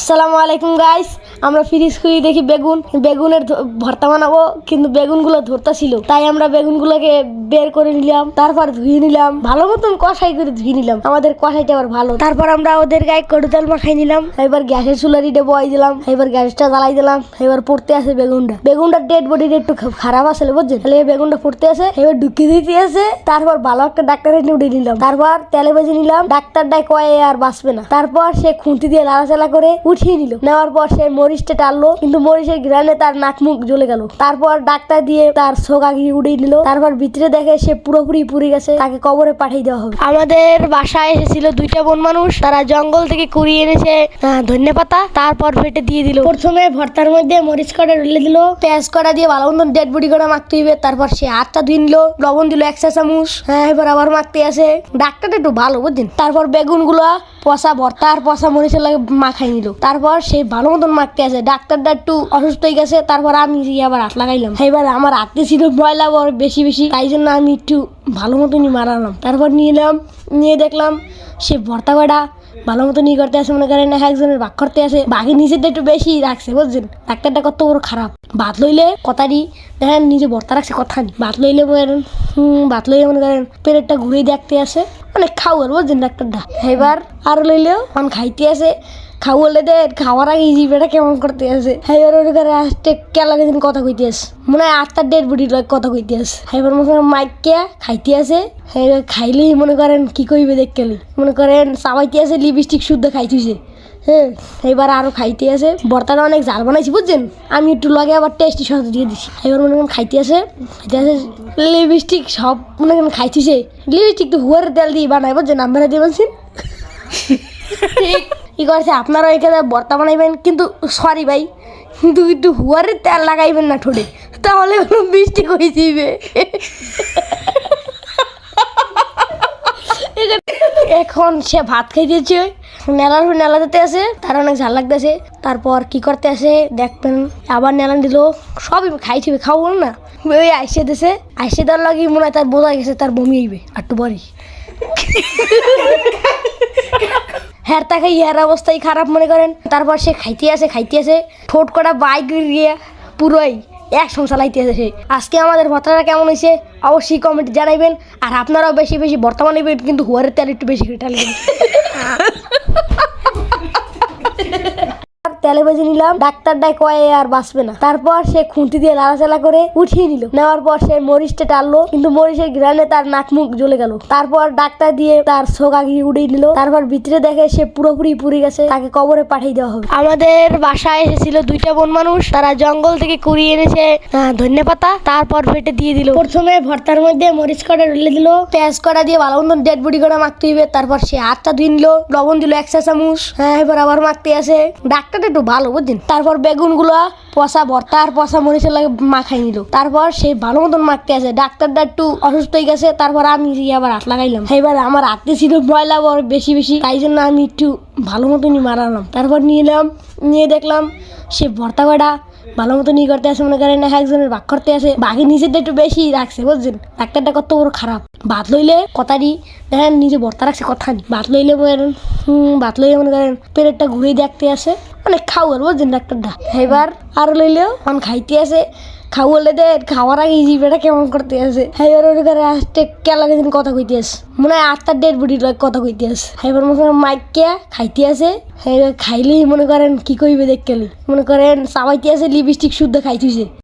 আসসালামু আলাইকুম গাইস, আমরা ফ্রিজ খুলে দেখি বেগুনের ভর্তা বানাবো, কিন্তু বেগুনগুলো ধরতা ছিল, তাই আমরা বেগুনগুলোকে বের করে নিলাম, তারপর ধুয়ে নিলাম, ভালো মতন কষাই করে ধুয়ে নিলাম। আমাদের কষাইটা আবার ভালো। তারপর আমরা ওদের গায়ে কড়ু তেল মাখাই নিলাম। এবার গ্যাসের চুলারিটা বয় দিলাম, এবার গ্যাসটা জ্বালাই দিলাম। এবার পড়তে আছে বেগুনটা ডেড বডিটা একটু খারাপ আসলে বুঝছেন, তাহলে বেগুনটা পড়তে আছে, এবার ঢুকিয়ে দিতে আছে। তারপর ভালো একটা ডাক্তারের উঠে নিলাম, তারপর তেলে ভেজে নিলাম। ডাক্তারটাই কয়ে আর বাঁচবে না। তারপর সে খুঁটি দিয়ে লাড়াচালা করে উঠিয়ে নিল। নেওয়ার পর সে মরিচটা টানলো, কিন্তু মরিচের ঘ্রাণে তার নাক মুখ জ্বলে গেল। তারপর ডাক্তার দিয়ে তার শোকা গিয়ে উড়িয়ে নিল। তারপর ভিতরে দেখে সে পুরোপুরি পুড়ে গেছে, তাকে কবরে পাঠিয়ে দেওয়া হবে। আমাদের বাসায় এসেছিল দুইটা বোন মানুষ, তারা জঙ্গল থেকে কুড়িয়ে এনেছে ধনে পাতা, তারপর পেটে দিয়ে দিল। প্রথমে ভর্তার মধ্যে মরিচ কটা ঢেলে দিল, পেঁয়াজ কটা দিয়ে ভালো মতন ডেড বডি করে মাখতে হইবে। তারপর সে হাতটা ধুয়ে নিল, লবণ দিল 1 চা চামচ। এবার আবার মাখতে আছে। ডাক্তারটা একটু ভালো বুঝছেন। তারপর বেগুন গুলা পচা ভর্তা আর পচা মরিচের লাগে মাখাই নিল। তারপর সে ভালো মতন মাখতে আছে। ডাক্তারটা একটু অসুস্থ হয়ে গেছে। তারপর আমি আবার হাত লাগাইলাম। এবার আমার হাতে ছিল ময়লা বড় বেশি, তাই জন্য আমি একটু ভালো মতনই মারালাম। তারপর নিয়ে দেখলাম সে ভর্তা কটা ভালো মতো নিয়ে করতে আসে, মনে করেন একজনের ভাগ করতে আসে, বাকি নিজেরটা একটু বেশি রাখছে বুঝছেন। ডাক্তারটা কত বড় খারাপ। ভাত লইলে কথাটি দেখেন, নিজে ভর্তা রাখছে কথা নি। ভাত লইলে মনে করেন পেটেরটা ঘুরে দেখতে আসে, অনেক খাওয়ার বুঝছেন ডাক্তারটা। এবার আর লইলেও অন খাইতে আসে, খাওয়ালে দে খাওয়ার আগে জিভেটা কেমন করতে আছে। এবার ওর ঘরে আসতে কেলা গেছেন কথা কইতে আসে, মনে হয় 8টা ডেড বডির কথা কইতে আসে। এবার মনে করেন মাইককে খাইতে আসে। এবার খাইলেই মনে করেন কি কইবে দেখলি, মনে করেন চাবাইতে আছে, লিপস্টিক শুদ্ধ খাইতেছে। হ্যাঁ, এবার আরো খাইতে আছে। ভর্তাটা অনেক ঝাল বানাইছি বুঝছেন, আমি একটু লগে আবার টেস্টি সস দিয়ে দিছি। এবার মনে করেন খাইতে আছে লিপস্টিক সব মনে করেন খাইতেছে। লিপস্টিক তো হুয়ার তেল দিয়ে বানাই বুঝছেন, আমরা দিয়ে বলছেন ঠিক ই করছে। আপনারা এখানে ভর্তা বানাইবেন, কিন্তু সরি ভাই, কিন্তু একটু হুয়ারের তেল লাগাইবেন না ঠোঁটে, তাহলে বৃষ্টি করে দিবে। এখন সে ভাত খাইতেছে, নেলা দিতে আছে, তার অনেক ঝাল লাগতেছে। তারপর কি করতে আছে দেখবেন, আবার নেলা দিল, সবই খাইছে, খাবো না। ওই আইসে দেওয়ার লাগে মনে হয় তার বোঝা গেছে তার বমি হইবে একটু বড়ি। হ্যাঁ, তাকে ইহার অবস্থায় খারাপ মনে করেন। তারপর সে খাইতে আছে, ঠোঁট কটা বাইক গিয়ে পুরোই একসঙ্গে চালাইতে আছে সে। আজকে আমাদের ভর্তাটা কেমন হয়েছে অবশ্যই কমেন্ট জানাইবেন। আর আপনারাও বেশি ভর্তা বানাইবেন, কিন্তু হুয়ারের তেল একটু বেশি করে ঢালবেন। তেলে ভেজে নিলাম। ডাক্তারটাই কয়ে আর বাঁচবে না। তারপর সে খুঁটি দিয়ে লাড়াচালা করে উঠিয়ে নিল। নেওয়ার পর সে মরিচটা টানলো, কিন্তু মরিচের ঘ্রাণে তার নাক মুখ জ্বলে গেল। তারপর ডাক্তার দিয়ে তার শোকা গিয়ে উড়িয়ে নিল। তারপর ভিতরে দেখে সে পুরোপুরি পুড়ে গেছে, তাকে কবরে পাঠিয়ে দেওয়া হবে। আমাদের বাসায় এসেছিল দুইটা বোন মানুষ, তারা জঙ্গল থেকে কুড়িয়ে এনেছে ধনে পাতা, তারপর পেটে দিয়ে দিল। প্রথমে ভর্তার মধ্যে মরিচ কটা ঢেলে দিল, পেঁয়াজ কটা দিয়ে ভালো মতন ডেড বডি করে মাখতে হইবে। তারপর সে হাতটা ধুয়ে নিল, লবণ দিল 1 চা চামচ। এবার আবার মাখতে আছে। ডাক্তারটা একটু ভালো বুঝছেন। তারপর বেগুন গুলা পচা ভর্তা আর পচা মরিচের লাগে মাখাই নিল। তারপর সে ভালো মতন মাখতে আছে। ডাক্তারটা একটু অসুস্থ হয়ে গেছে। তারপর আমি আবার হাত লাগাইলাম। এবার আমার হাতে ছিল ময়লা বড় বেশি, তাই জন্য আমি একটু ভালো মতনই মারালাম। তারপর নিয়ে দেখলাম সে ভর্তা কটা ভালো মতো নিয়ে করতে আসে, মনে করেন একজনের ভাগ করতে আসে, বাকি নিজেরটা একটু বেশি রাখছে বুঝছেন। ডাক্তারটা কত বড় খারাপ। ভাত লইলে কথাটি দেখেন, নিজে ভর্তা রাখছে কথা নি। ভাত লইলে মনে করেন পেটেরটা ঘুরে দেখতে আসে, অনেক খাওয়ার বুঝছেন ডাক্তারটা। এবার আর লইলেও অন খাইতে আছে, খাওয়ালে দে খাওয়ার আগে জিভেটা কেমন করতে আছে। এবার ওর ঘরে আসতে কেলা গেছেন কথা কইতে আছে, মনে হয় 8টা ডেড বডির কথা কইতে আছে। এবার মনে করেন মাইককে খাইতে আছে। খাইলেই মনে করেন কি কইবে দেখলি, মনে করেন চাবাইতে আছে, লিপস্টিক শুদ্ধ খাইতেছে।